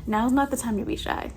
Now's not the time to be shy.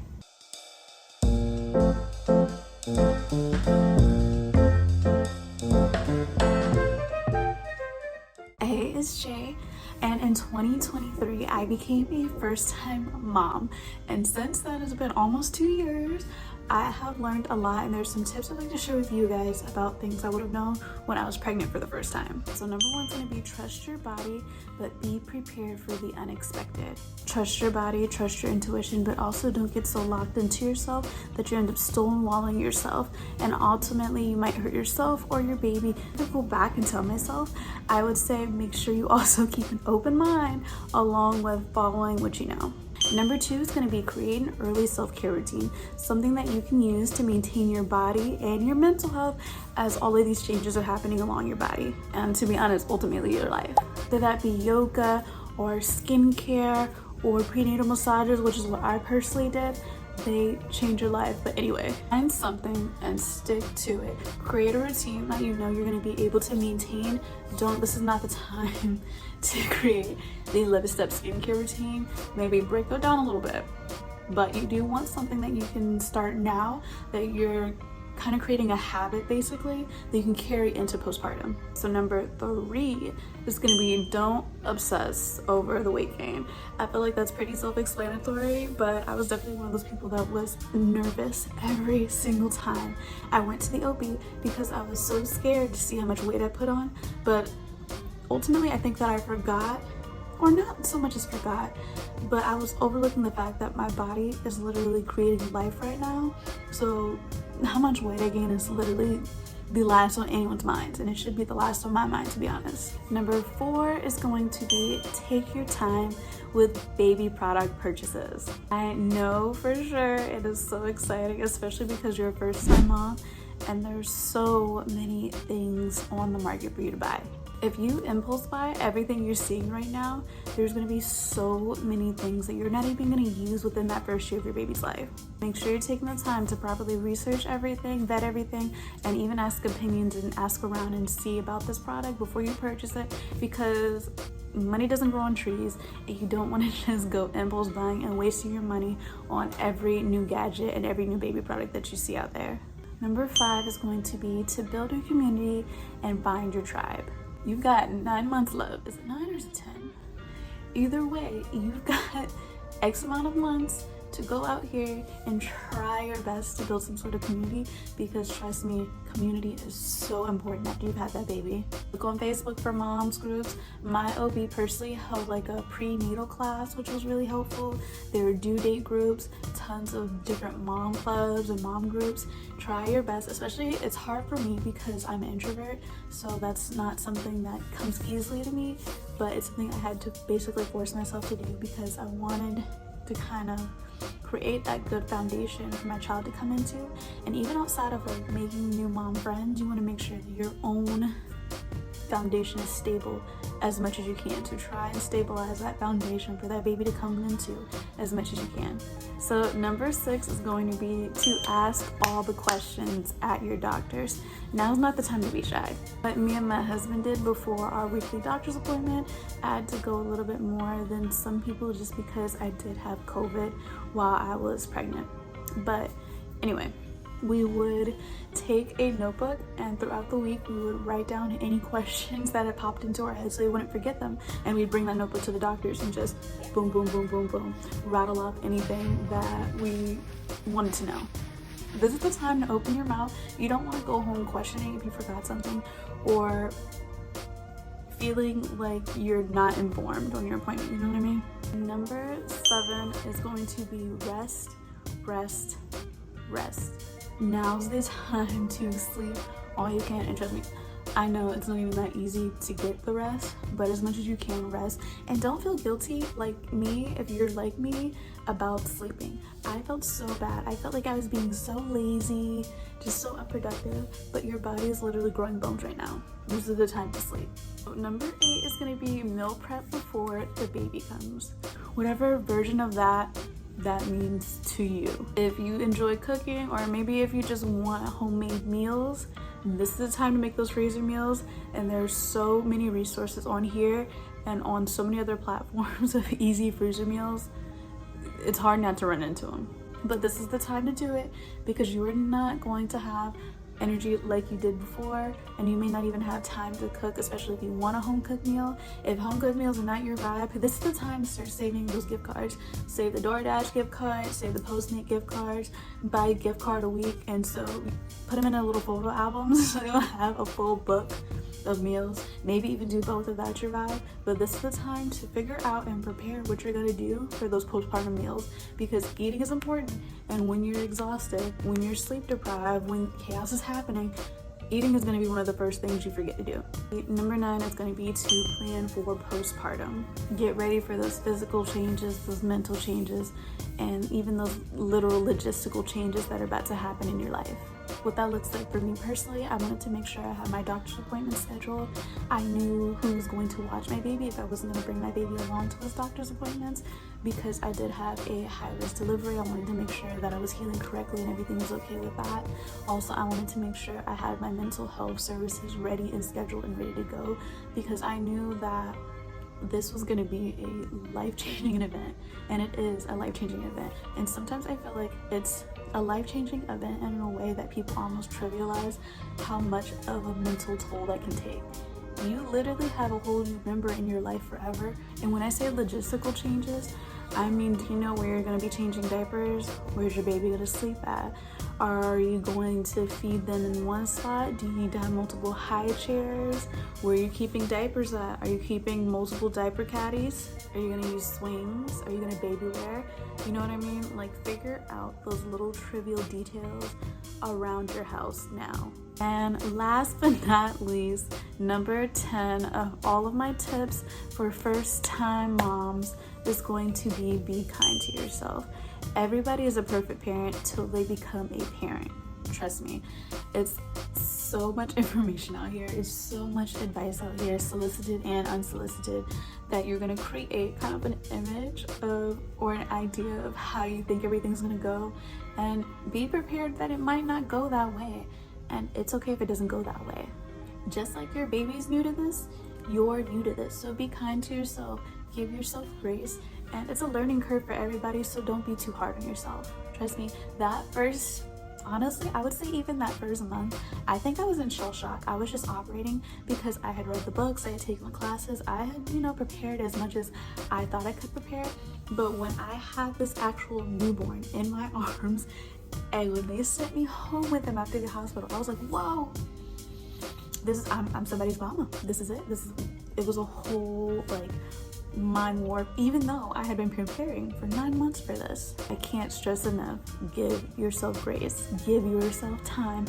Hey, it's Jay, and in 2023 I became a first-time mom, and since then it's been almost 2 years. I have learned a lot, and there's some tips I'd like to share with you guys about things I would have known when I was pregnant for the first time. So number one's going to be trust your body, but be prepared for the unexpected. Trust your body, trust your intuition, but also don't get so locked into yourself that you end up stonewalling yourself, and ultimately you might hurt yourself or your baby. To go back and tell myself, I would say make sure you also keep an open mind along with following what you know. Number two is going to be create an early self-care routine, something that you can use to maintain your body and your mental health as all of these changes are happening along your body, and to be honest, ultimately your life. Whether that be yoga or skincare or prenatal massages, which is what I personally did, they change your life. But anyway, find something and stick to it. Create a routine that you know you're going to be able to maintain. This is not the time to create the 11-step skincare routine. Maybe break it down a little bit, but you do want something that you can start now, that you're kind of creating a habit basically that you can carry into postpartum. So number three is going to be don't obsess over the weight gain. I feel like that's pretty self-explanatory, but I was definitely one of those people that was nervous every single time I went to the OB because I was so scared to see how much weight I put on. But ultimately I think that I forgot, or not so much as forgot, but I was overlooking the fact that my body is literally creating life right now. So how much weight I gain is literally the last on anyone's mind, and it should be the last on my mind, to be honest. Number four is going to be take your time with baby product purchases. I know for sure it is so exciting, especially because you're a first-time mom and there's so many things on the market for you to buy. If you impulse buy everything you're seeing right now, there's going to be so many things that you're not even going to use within that first year of your baby's life. Make sure you're taking the time to properly research everything, vet everything, and even ask opinions and ask around and see about this product before you purchase it, because money doesn't grow on trees, and you don't want to just go impulse buying and wasting your money on every new gadget and every new baby product that you see out there. Number five is going to be to build your community and find your tribe. You've got 9 months left. Is it 9 or is it 10? Either way, you've got X amount of months to go out here and try your best to build some sort of community, because trust me, community is so important after you've had that baby. Look on Facebook for moms groups. My OB personally held like a prenatal class, which was really helpful. There were due date groups, tons of different mom clubs and mom groups. Try your best, especially it's hard for me because I'm an introvert, so that's not something that comes easily to me, but it's something I had to basically force myself to do because I wanted to kind of create that good foundation for my child to come into. And even outside of like making new mom friends, you want to make sure that your own foundation is stable as much as you can, to try and stabilize that foundation for that baby to come into as much as you can. So number six is going to be to ask all the questions at your doctors. Now's not the time to be shy. What me and my husband did before our weekly doctor's appointment, I had to go a little bit more than some people just because I did have COVID while I was pregnant. But anyway, we would take a notebook, and throughout the week we would write down any questions that had popped into our heads so we wouldn't forget them, and we'd bring that notebook to the doctors and just boom boom boom boom boom rattle off anything that we wanted to know. This is the time to open your mouth. You don't want to go home questioning if you forgot something or feeling like you're not informed on your appointment, you know what I mean? Number seven is going to be rest, rest, rest. Now's the time to sleep all you can, and trust me, I know it's not even that easy to get the rest, but as much as you can, rest. And don't feel guilty like me if you're like me about sleeping. I felt so bad. I felt like I was being so lazy, just so unproductive, but your body is literally growing bones right now. This is the time to sleep. So number eight is going to be meal prep before the baby comes. Whatever version of that means to you. If you enjoy cooking, or maybe if you just want homemade meals, this is the time to make those freezer meals. And there's so many resources on here and on so many other platforms of easy freezer meals. it's hard not to run into them. But this is the time to do it, because you are not going to have energy like you did before, and you may not even have time to cook, especially if you want a home cooked meal. If home cooked meals are not your vibe, this is the time to start saving those gift cards. Save the DoorDash gift card, save the Postmate gift cards, buy a gift card a week, and so put them in a little photo album so you'll have a full book of meals. Maybe even do both if that's your vibe. But this is the time to figure out and prepare what you're gonna do for those postpartum meals, because eating is important. And when you're exhausted, when you're sleep deprived, when chaos is happening, eating is going to be one of the first things you forget to do. Number 9 is going to be to plan for postpartum. Get ready for those physical changes, those mental changes, and even those literal logistical changes that are about to happen in your life. What that looks like for me personally, I wanted to make sure I had my doctor's appointment scheduled. I knew who was going to watch my baby if I wasn't going to bring my baby along to those doctor's appointments, because I did have a high-risk delivery. I wanted to make sure that I was healing correctly and everything was okay with that. Also, I wanted to make sure I had my mental health services ready and scheduled and ready to go, because I knew that this was going to be a life-changing event, and it is a life-changing event. And sometimes I feel like it's a life-changing event in a way that people almost trivialize how much of a mental toll that can take. You literally have a whole new member in your life forever. And when I say logistical changes, I mean, do you know where you're going to be changing diapers? Where's your baby going to sleep at? Are you going to feed them in one spot? Do you need to have multiple high chairs? Where are you keeping diapers at? Are you keeping multiple diaper caddies? Are you going to use swings? Are you going to baby wear? You know what I mean? Like, figure out those little trivial details around your house now. And last but not least, number 10 of all of my tips for first-time moms is going to be kind to yourself. Everybody is a perfect parent till they become a parent. Trust me, it's so much information out here, it's so much advice out here, solicited and unsolicited, that you're gonna create kind of an image of, or an idea of how you think everything's gonna go, and be prepared that it might not go that way. And it's okay if it doesn't go that way. Just like your baby's new to this, you're new to this. So be kind to yourself, give yourself grace, and it's a learning curve for everybody, so don't be too hard on yourself. Trust me, that first, honestly, I would say even that first month, I think I was in shell shock. I was just operating because I had read the books, I had taken the classes, I had, prepared as much as I thought I could prepare. But when I had this actual newborn in my arms, and when they sent me home with him after the hospital, I was like, whoa, I'm somebody's mama. This is it. It was a whole mind warp, even though I had been preparing for 9 months for this. I can't stress enough, give yourself grace, give yourself time.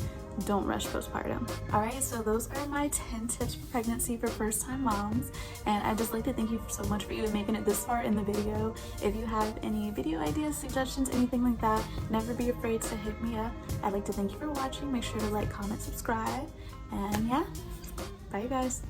Don't rush postpartum. All right, so those are my 10 tips for pregnancy for first-time moms, and I'd just like to thank you so much for even making it this far in the video. If you have any video ideas, suggestions, anything like that, never be afraid to hit me up. I'd like to thank you for watching. Make sure to like, comment, subscribe, and yeah, bye you guys.